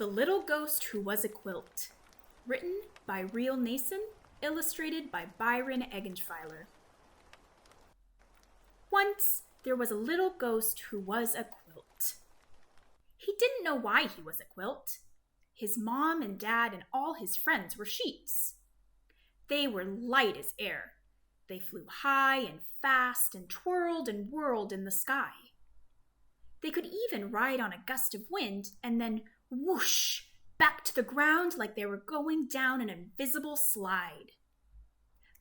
The Little Ghost Who Was a Quilt. Written by Real Nason, illustrated by Byron Eggensfiler. Once, there was a little ghost who was a quilt. He didn't know why he was a quilt. His mom and dad and all his friends were sheets. They were light as air. They flew high and fast and twirled and whirled in the sky. They could even ride on a gust of wind and then whoosh back to the ground like they were going down an invisible slide.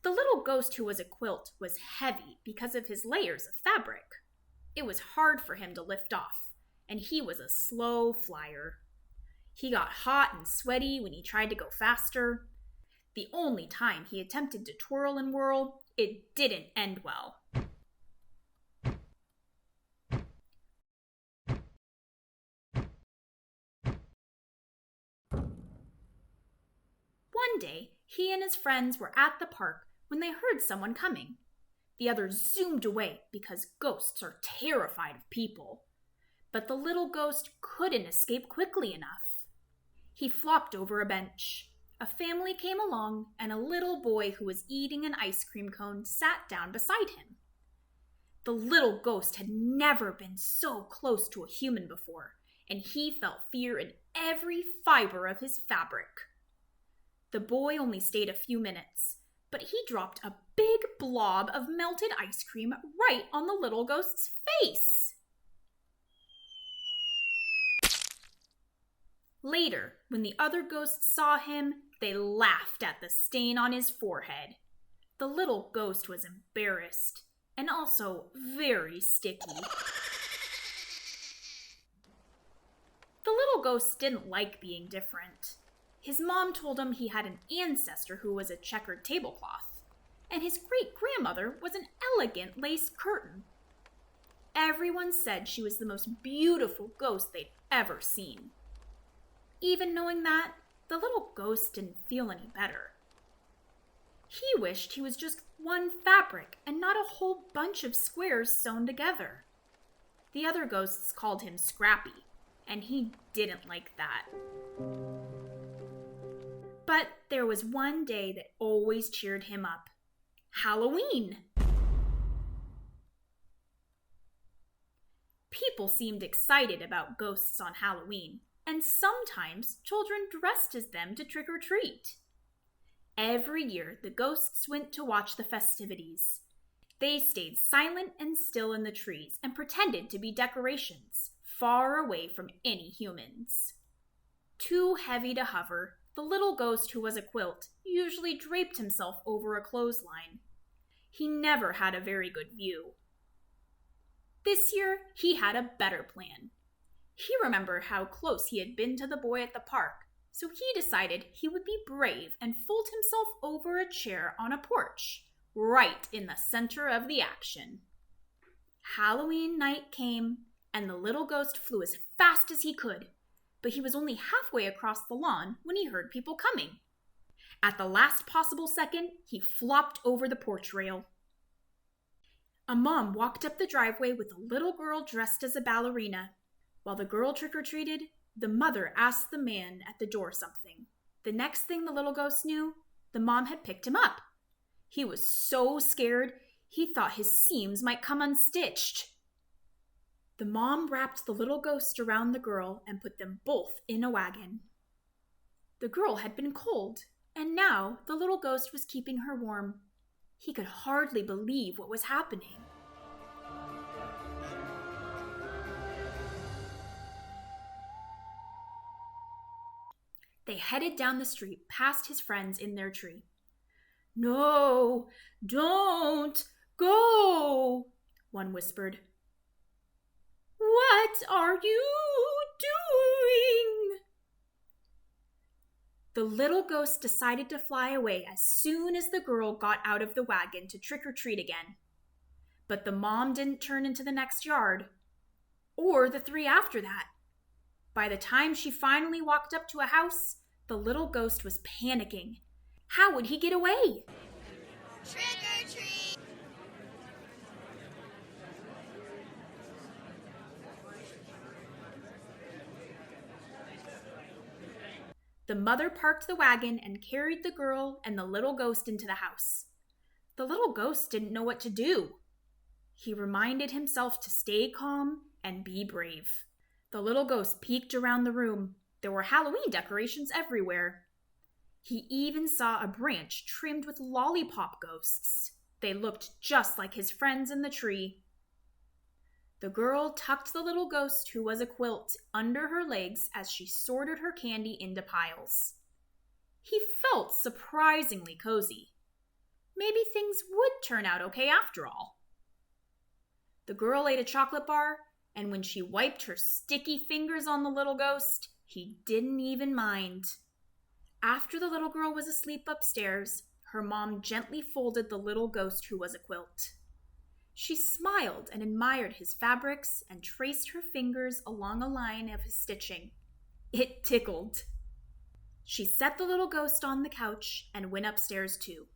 The little ghost who was a quilt was heavy because of his layers of fabric. It was hard for him to lift off, and he was a slow flyer. He got hot and sweaty when he tried to go faster. The only time he attempted to twirl and whirl, it didn't end well. One day, he and his friends were at the park when they heard someone coming. The others zoomed away because ghosts are terrified of people. But the little ghost couldn't escape quickly enough. He flopped over a bench. A family came along, and a little boy who was eating an ice cream cone sat down beside him. The little ghost had never been so close to a human before, and he felt fear in every fiber of his fabric. The boy only stayed a few minutes, but he dropped a big blob of melted ice cream right on the little ghost's face. Later, when the other ghosts saw him, they laughed at the stain on his forehead. The little ghost was embarrassed and also very sticky. The little ghost didn't like being different. His mom told him he had an ancestor who was a checkered tablecloth, and his great-grandmother was an elegant lace curtain. Everyone said she was the most beautiful ghost they'd ever seen. Even knowing that, the little ghost didn't feel any better. He wished he was just one fabric and not a whole bunch of squares sewn together. The other ghosts called him Scrappy, and he didn't like that. But there was one day that always cheered him up: Halloween. People seemed excited about ghosts on Halloween, and sometimes children dressed as them to trick or treat. Every year, the ghosts went to watch the festivities. They stayed silent and still in the trees and pretended to be decorations, far away from any humans. Too heavy to hover, the little ghost who was a quilt usually draped himself over a clothesline. He never had a very good view. This year, he had a better plan. He remembered how close he had been to the boy at the park, so he decided he would be brave and fold himself over a chair on a porch, right in the center of the action. Halloween night came, and the little ghost flew as fast as he could, but he was only halfway across the lawn when he heard people coming. At the last possible second, he flopped over the porch rail. A mom walked up the driveway with a little girl dressed as a ballerina. While the girl trick-or-treated, the mother asked the man at the door something. The next thing the little ghost knew, the mom had picked him up. He was so scared, he thought his seams might come unstitched. The mom wrapped the little ghost around the girl and put them both in a wagon. The girl had been cold, and now the little ghost was keeping her warm. He could hardly believe what was happening. They headed down the street past his friends in their tree. "No, don't go," one whispered. "What are you doing?" The little ghost decided to fly away as soon as the girl got out of the wagon to trick-or-treat again. But the mom didn't turn into the next yard, or the three after that. By the time she finally walked up to a house, the little ghost was panicking. How would he get away? Trick or treat! The mother parked the wagon and carried the girl and the little ghost into the house. The little ghost didn't know what to do. He reminded himself to stay calm and be brave. The little ghost peeked around the room. There were Halloween decorations everywhere. He even saw a branch trimmed with lollipop ghosts. They looked just like his friends in the tree. The girl tucked the little ghost, who was a quilt, under her legs as she sorted her candy into piles. He felt surprisingly cozy. Maybe things would turn out okay after all. The girl ate a chocolate bar, and when she wiped her sticky fingers on the little ghost, he didn't even mind. After the little girl was asleep upstairs, her mom gently folded the little ghost, who was a quilt. She smiled and admired his fabrics and traced her fingers along a line of his stitching. It tickled. She set the little ghost on the couch and went upstairs too.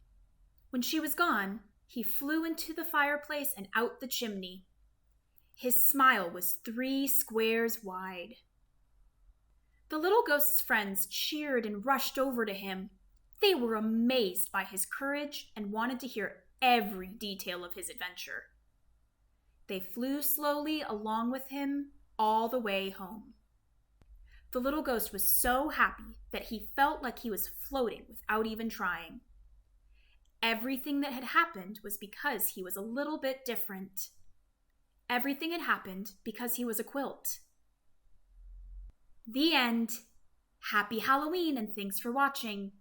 When she was gone, he flew into the fireplace and out the chimney. His smile was 3 squares wide. The little ghost's friends cheered and rushed over to him. They were amazed by his courage and wanted to hear every detail of his adventure. They flew slowly along with him all the way home. The little ghost was so happy that he felt like he was floating without even trying. Everything that had happened was because he was a little bit different. Everything had happened because he was a quilt. The end. Happy Halloween and thanks for watching.